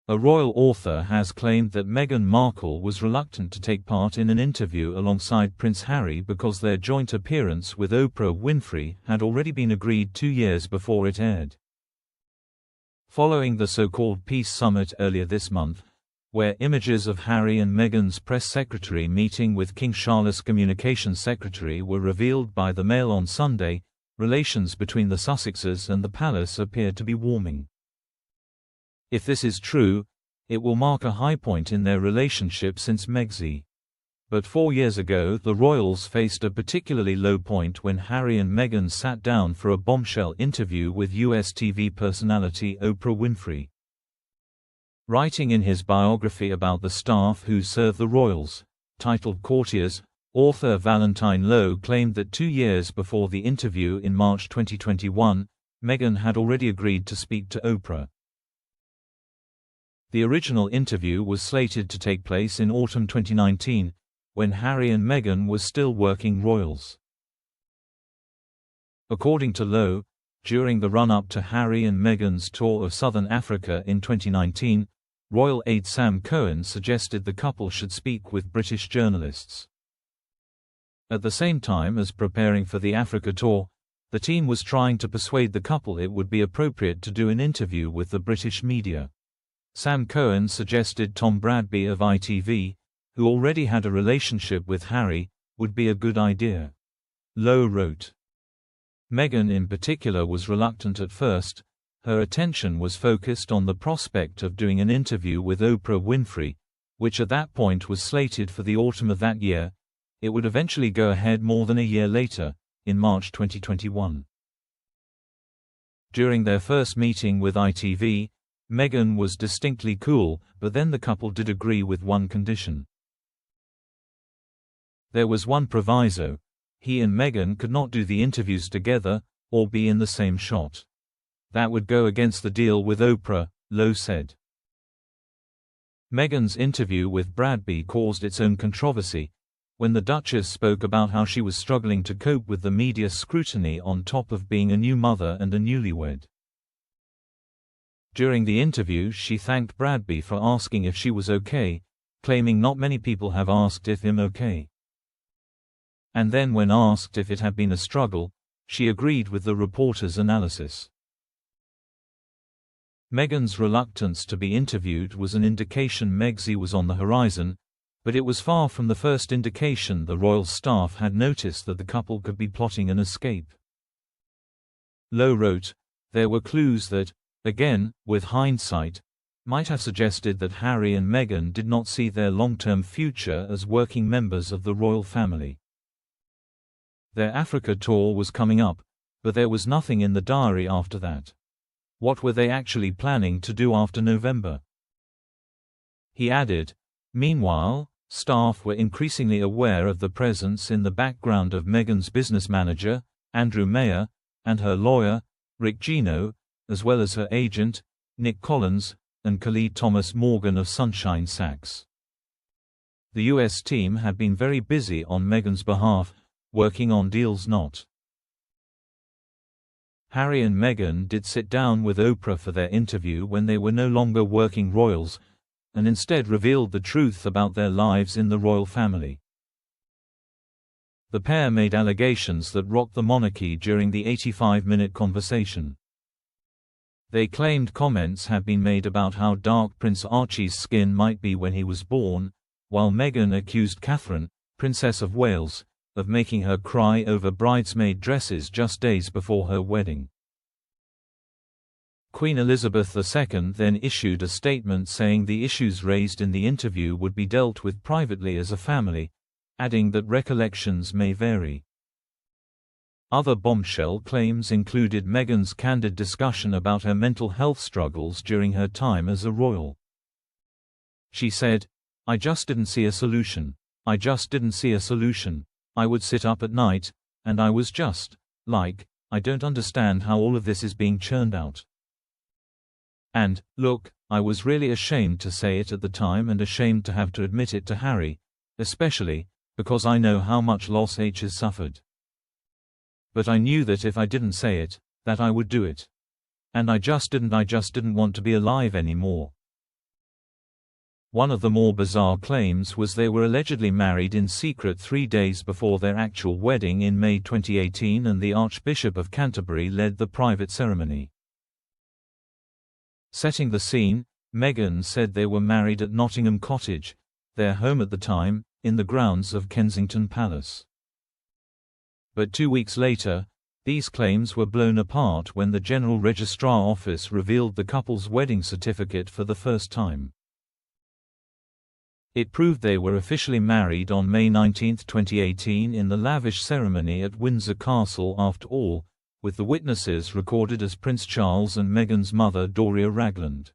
A royal author has claimed that Meghan Markle was reluctant to take part in an interview alongside Prince Harry because their joint appearance with Oprah Winfrey had already been agreed 2 years before it aired. Following the so-called Peace Summit earlier this month, where images of Harry and Meghan's press secretary meeting with King Charles' communications secretary were revealed by the Mail on Sunday, relations between the Sussexes and the palace appeared to be warming. If this is true, it will mark a high point in their relationship since Megxi. But 4 years ago the royals faced a particularly low point when Harry and Meghan sat down for a bombshell interview with US TV personality Oprah Winfrey. Writing in his biography about the staff who serve the royals, titled Courtiers, author Valentine Lowe claimed that 2 years before the interview in March 2021, Meghan had already agreed to speak to Oprah. The original interview was slated to take place in autumn 2019, when Harry and Meghan were still working royals. According to Lowe, during the run-up to Harry and Meghan's tour of Southern Africa in 2019, royal aide Sam Cohen suggested the couple should speak with British journalists. At the same time as preparing for the Africa tour, the team was trying to persuade the couple it would be appropriate to do an interview with the British media. Sam Cohen suggested Tom Bradby of ITV, who already had a relationship with Harry, would be a good idea. Lowe wrote. Meghan in particular was reluctant at first. Her attention was focused on the prospect of doing an interview with Oprah Winfrey, which at that point was slated for the autumn of that year. It would eventually go ahead more than a year later, in March 2021. During their first meeting with ITV, Meghan was distinctly cool, but then the couple did agree with one condition. There was one proviso: he and Meghan could not do the interviews together, or be in the same shot. That would go against the deal with Oprah, Lowe said. Meghan's interview with Bradby caused its own controversy, when the Duchess spoke about how she was struggling to cope with the media scrutiny on top of being a new mother and a newlywed. During the interview she thanked Bradby for asking if she was okay, claiming not many people have asked if I'm okay. And then when asked if it had been a struggle, she agreed with the reporter's analysis. Meghan's reluctance to be interviewed was an indication Megxi was on the horizon, but it was far from the first indication the royal staff had noticed that the couple could be plotting an escape. Lowe wrote, there were clues that, again, with hindsight, might have suggested that Harry and Meghan did not see their long-term future as working members of the royal family. Their Africa tour was coming up, but there was nothing in the diary after that. What were they actually planning to do after November? He added, meanwhile, staff were increasingly aware of the presence in the background of Meghan's business manager, Andrew Mayer, and her lawyer, Rick Gino, as well as her agent, Nick Collins, and Khalid Thomas Morgan of Sunshine Sachs. The US team had been very busy on Meghan's behalf, working on deals not. Harry and Meghan did sit down with Oprah for their interview when they were no longer working royals, and instead revealed the truth about their lives in the royal family. The pair made allegations that rocked the monarchy during the 85-minute conversation. They claimed comments had been made about how dark Prince Archie's skin might be when he was born, while Meghan accused Catherine, Princess of Wales, of making her cry over bridesmaid dresses just days before her wedding. Queen Elizabeth II then issued a statement saying the issues raised in the interview would be dealt with privately as a family, adding that recollections may vary. Other bombshell claims included Meghan's candid discussion about her mental health struggles during her time as a royal. She said, I just didn't see a solution. I just didn't see a solution. I would sit up at night, and I was just, like, I don't understand how all of this is being churned out. And, look, I was really ashamed to say it at the time and ashamed to have to admit it to Harry, especially, because I know how much loss H has suffered. But I knew that if I didn't say it, that I would do it. And I just didn't want to be alive anymore. One of the more bizarre claims was they were allegedly married in secret 3 days before their actual wedding in May 2018, and the Archbishop of Canterbury led the private ceremony. Setting the scene, Meghan said they were married at Nottingham Cottage, their home at the time, in the grounds of Kensington Palace. But 2 weeks later, these claims were blown apart when the General Registrar Office revealed the couple's wedding certificate for the first time. It proved they were officially married on May 19, 2018 in the lavish ceremony at Windsor Castle after all, with the witnesses recorded as Prince Charles and Meghan's mother Doria Ragland.